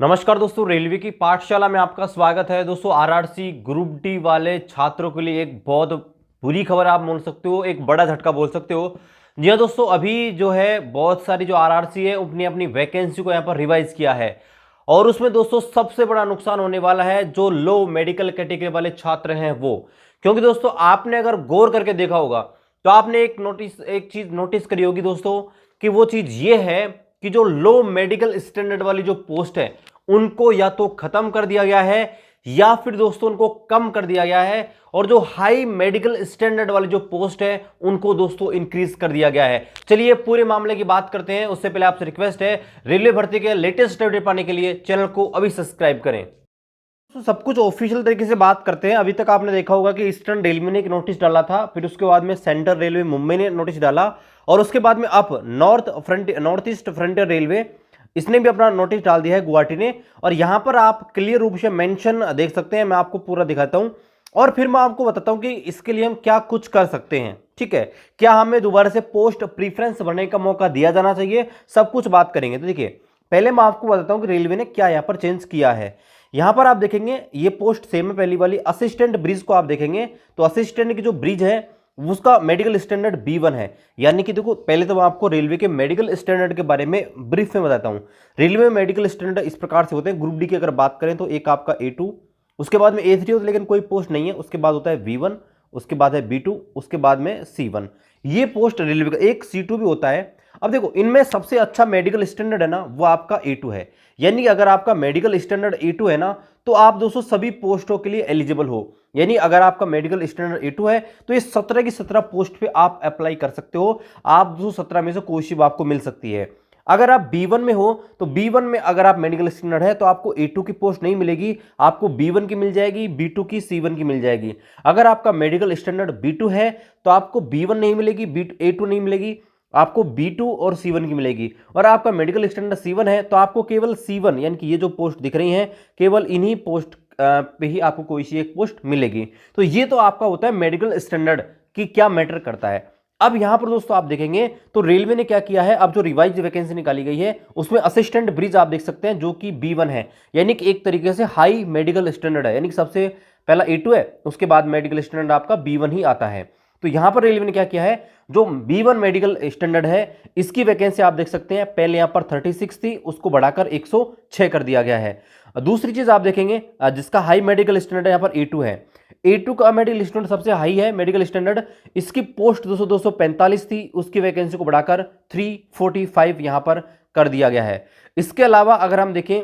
नमस्कार दोस्तों, रेलवे की पाठशाला में आपका स्वागत है। दोस्तों, आरआरसी ग्रुप डी वाले छात्रों के लिए एक बहुत बुरी खबर आप बोल सकते हो, एक बड़ा झटका बोल सकते हो। जी हाँ दोस्तों, अभी जो है बहुत सारी जो आरआरसी है अपनी अपनी वैकेंसी को यहाँ पर रिवाइज किया है और उसमें दोस्तों सबसे बड़ा नुकसान होने वाला है जो लो मेडिकल कैटेगरी वाले छात्र हैं वो। क्योंकि दोस्तों आपने अगर गौर करके देखा होगा तो आपने एक चीज नोटिस करी होगी दोस्तों, कि वो चीज ये है कि जो लो मेडिकल स्टैंडर्ड वाली जो पोस्ट है उनको या तो खत्म कर दिया गया है या फिर दोस्तों उनको कम कर दिया गया है, और जो हाई मेडिकल स्टैंडर्ड वाली जो पोस्ट है उनको दोस्तों इंक्रीज कर दिया गया है। चलिए पूरे मामले की बात करते हैं। उससे पहले आपसे रिक्वेस्ट है, रेलवे भर्ती के लेटेस्ट अपडेट पाने के लिए चैनल को अभी सब्सक्राइब करें। तो सब कुछ ऑफिशियल तरीके से बात करते हैं। अभी तक आपने देखा होगा कि ईस्टर्न रेलवे ने एक नोटिस डाला था, फिर उसके बाद में सेंट्रल रेलवे मुंबई ने नोटिस डाला, और उसके बाद में अब नॉर्थ ईस्ट फ्रंटियर रेलवे इसने भी अपना नोटिस डाल दिया है, गुवाहाटी ने। और यहां पर आप क्लियर रूप से मेंशन देख सकते हैं, मैं आपको पूरा दिखाता हूं और फिर मैं आपको बताता हूं कि इसके लिए हम क्या कुछ कर सकते हैं। ठीक है, क्या हमें दोबारा से पोस्ट प्रीफरेंस भरने का मौका दिया जाना चाहिए, सब कुछ बात करेंगे। तो देखिए, पहले मैं आपको बताता हूं कि रेलवे ने क्या यहां पर चेंज किया है। यहां पर आप देखेंगे ये पोस्ट सेम है, पहली वाली असिस्टेंट ब्रिज को आप देखेंगे तो असिस्टेंट की जो ब्रिज है उसका मेडिकल स्टैंडर्ड B1 है। यानी कि देखो, पहले तो मैं आपको रेलवे के मेडिकल स्टैंडर्ड के बारे में ब्रीफ में बताता हूं। रेलवे में मेडिकल स्टैंडर्ड इस प्रकार से होते हैं। ग्रुप डी की अगर बात करें तो एक आपका A2, उसके बाद में A3 होता है लेकिन कोई पोस्ट नहीं है, उसके बाद होता है V1, उसके बाद है B2, उसके बाद में C1। ये पोस्ट रेलवे का एक C2 भी होता है। अब देखो, इनमें सबसे अच्छा मेडिकल स्टैंडर्ड है ना वो आपका A2 है। यानी कि अगर आपका मेडिकल स्टैंडर्ड A2 है ना तो आप दोस्तों सभी पोस्टों के लिए एलिजिबल हो। यानी अगर आपका मेडिकल स्टैंडर्ड A2 है तो ये 17 की 17 पोस्ट पे आप अप्लाई कर सकते हो। आप दोस्तों 17 में से कोई सी आपको मिल सकती है। अगर आप B1 में हो तो B1 में अगर आप मेडिकल स्टैंडर्ड है तो आपको A2 की पोस्ट नहीं मिलेगी, आपको B1 की मिल जाएगी, B2 की, C1 की मिल जाएगी। अगर आपका मेडिकल स्टैंडर्ड B2 है तो आपको B1 नहीं मिलेगी, A2 नहीं मिलेगी, आपको B2 और C1 की मिलेगी। और आपका मेडिकल स्टैंडर्ड C1 है तो आपको केवल C1 यानी कि ये जो पोस्ट दिख रही हैं केवल इन्हीं पोस्ट पे ही आपको कोई सी एक पोस्ट मिलेगी। तो ये तो आपका होता है मेडिकल स्टैंडर्ड कि क्या मैटर करता है। अब यहां पर दोस्तों आप देखेंगे तो रेलवे ने क्या किया है, अब जो रिवाइज वैकेंसी निकाली गई है उसमें असिस्टेंट ब्रिज आप देख सकते हैं जो कि B1 है। यानी कि एक तरीके से हाई मेडिकल स्टैंडर्ड है। यानी कि सबसे पहला A2 है, उसके बाद मेडिकल स्टैंडर्ड आपका B1 ही आता है। तो यहां पर रेलवे ने क्या किया है, जो B1 मेडिकल स्टैंडर्ड है इसकी वैकेंसी आप देख सकते हैं, पहले यहां पर 36 थी, उसको बढ़ाकर 106 कर दिया गया है। दूसरी चीज आप देखेंगे, जिसका हाई मेडिकल स्टैंडर्ड यहां पर A2 है, A2 का मेडिकल स्टैंडर्ड सबसे हाई है मेडिकल स्टैंडर्ड, इसकी पोस्ट 245 थी, उसकी वैकेंसी को बढ़ाकर 345 यहां पर कर दिया गया है। इसके अलावा अगर हम देखें,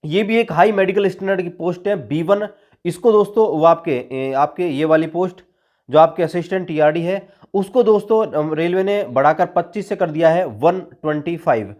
ये भी एक हाई मेडिकल स्टैंडर्ड की पोस्ट है B1, इसको दोस्तों वो आपके आपके ये वाली पोस्ट जो आपके असिस्टेंट TRD है उसको दोस्तों रेलवे ने बढ़ाकर 25 से कर दिया है 125।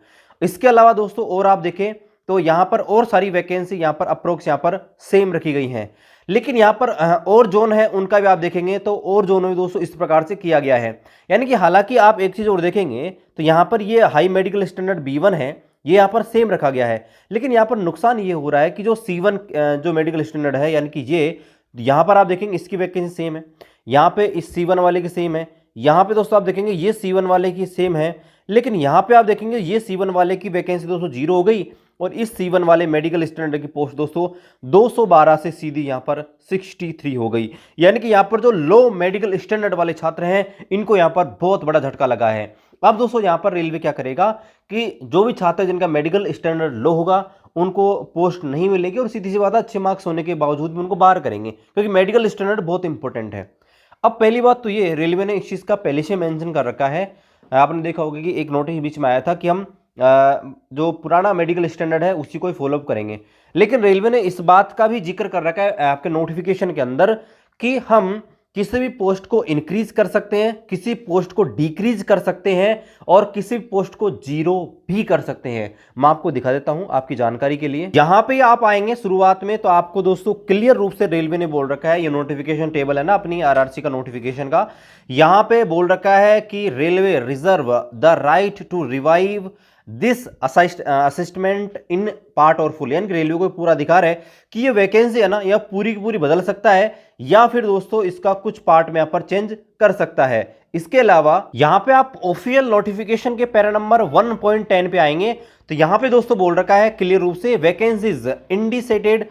इसके अलावा दोस्तों और आप देखें तो यहां पर और सारी वैकेंसी यहां पर अप्रोक्स यहां पर सेम रखी गई हैं। लेकिन यहां पर और जोन है उनका भी आप देखेंगे तो और जोन में दोस्तों इस प्रकार से किया गया है। यानी कि हालांकि आप एक चीज और देखेंगे तो यहां पर ये हाई मेडिकल स्टैंडर्ड B1 है, ये यहाँ पर सेम रखा गया है। लेकिन यहाँ पर नुकसान ये हो रहा है कि जो C1 जो मेडिकल स्टैंडर्ड है, यानी कि ये यहाँ पर आप देखेंगे इसकी वैकेंसी सेम है, यहाँ पे इस C1 वाले की सेम है, यहाँ पे दोस्तों आप देखेंगे ये C1 वाले की सेम है। लेकिन यहाँ पे आप देखेंगे ये C1 वाले की वैकेंसी दोस्तों 0 हो गई और इस C1 वाले मेडिकल स्टैंडर्ड की पोस्ट दोस्तों 212 से सीधी यहाँ पर 63 हो गई। यानी कि यहाँ पर जो लो मेडिकल स्टैंडर्ड वाले छात्र हैं इनको यहाँ पर बहुत बड़ा झटका लगा है। अब दोस्तों यहाँ पर रेलवे क्या करेगा कि जो भी छात्र जिनका मेडिकल स्टैंडर्ड लो होगा उनको पोस्ट नहीं मिलेगी, और सीधी सी बात है अच्छे मार्क्स होने के बावजूद भी उनको बाहर करेंगे, क्योंकि मेडिकल स्टैंडर्ड बहुत इंपॉर्टेंट है। अब पहली बात तो ये रेलवे ने इस चीज़ का पहले से मेंशन कर रखा है। आपने देखा होगा कि एक नोटिस बीच में आया था कि हम जो पुराना मेडिकल स्टैंडर्ड है उसी को ही फॉलोअप करेंगे। लेकिन रेलवे ने इस बात का भी जिक्र कर रखा है आपके नोटिफिकेशन के अंदर कि हम किसी भी पोस्ट को इंक्रीज कर सकते हैं, किसी पोस्ट को डिक्रीज कर सकते हैं और किसी पोस्ट को 0 भी कर सकते हैं। मैं आपको दिखा देता हूं आपकी जानकारी के लिए। यहां पे आप आएंगे शुरुआत में तो आपको दोस्तों क्लियर रूप से रेलवे ने बोल रखा है, ये नोटिफिकेशन टेबल है ना अपनी आरआरसी का नोटिफिकेशन का, यहां पे बोल रखा है कि railway reserve the right to revive this assessment in part और फुल, यानी कि रेलवे को पूरा अधिकार है कि ये वैकेंसी है ना या पूरी की पूरी बदल सकता है या फिर दोस्तों इसका कुछ पार्ट में यहां पर चेंज कर सकता है। इसके अलावा यहां पे आप ऑफिशियल नोटिफिकेशन के पैरा नंबर 1.10 पे आएंगे तो यहां पे दोस्तों बोल रखा है क्लियर रूप से, vacancies indicated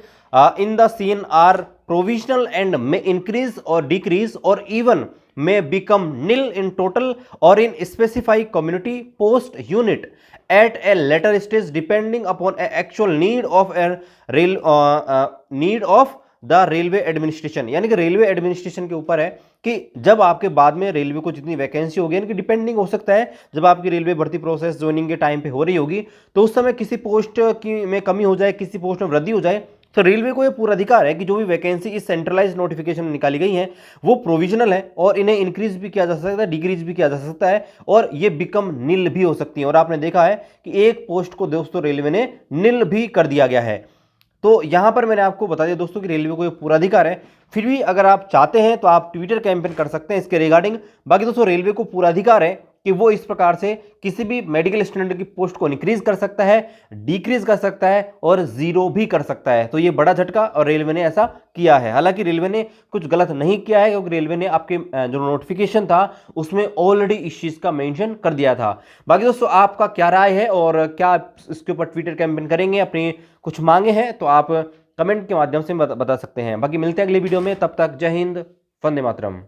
in the scene are provisional and may increase और डिक्रीज और even may become nil in total or in specified community post unit at a later stage depending upon a actual need of a need of the railway administration, यानी कि railway administration के ऊपर है कि जब आपके बाद में रेलवे को जितनी वैकेंसी होगी, यानी कि डिपेंडिंग हो सकता है जब आपकी रेलवे भर्ती प्रोसेस ज्वाइनिंग के टाइम पे हो रही होगी तो उस समय किसी पोस्ट की में कमी हो जाए, किसी पोस्ट में वृद्धि हो जाए, तो रेलवे को यह पूरा अधिकार है कि जो भी वैकेंसी इस सेंट्रलाइज्ड नोटिफिकेशन में निकाली गई है वो प्रोविजनल है और इन्हें इंक्रीज भी किया जा सकता है, डिक्रीज भी किया जा सकता है और ये बिकम निल भी हो सकती है। और आपने देखा है कि एक पोस्ट को दोस्तों रेलवे ने निल भी कर दिया गया है। तो यहां पर मैंने आपको बता दिया दोस्तों कि रेलवे को ये पूरा अधिकार है। फिर भी अगर आप चाहते हैं तो आप ट्विटर कैंपेन कर सकते हैं इसके रिगार्डिंग। बाकी दोस्तों रेलवे को पूरा अधिकार है कि वो इस प्रकार से किसी भी मेडिकल स्टूडेंट की पोस्ट को इंक्रीज कर सकता है, डिक्रीज कर सकता है और जीरो भी कर सकता है। तो ये बड़ा झटका और रेलवे ने ऐसा किया है। हालांकि रेलवे ने कुछ गलत नहीं किया है क्योंकि रेलवे ने आपके जो नोटिफिकेशन था उसमें ऑलरेडी इस चीज का मेंशन कर दिया था। बाकी दोस्तों आपका क्या राय है और क्या इसके ऊपर ट्विटर कैंपेन करेंगे, अपनी कुछ मांगे हैं तो आप कमेंट के माध्यम से बता सकते हैं। बाकी मिलते हैं अगले वीडियो में, तब तक जय हिंद, वंदे मातरम।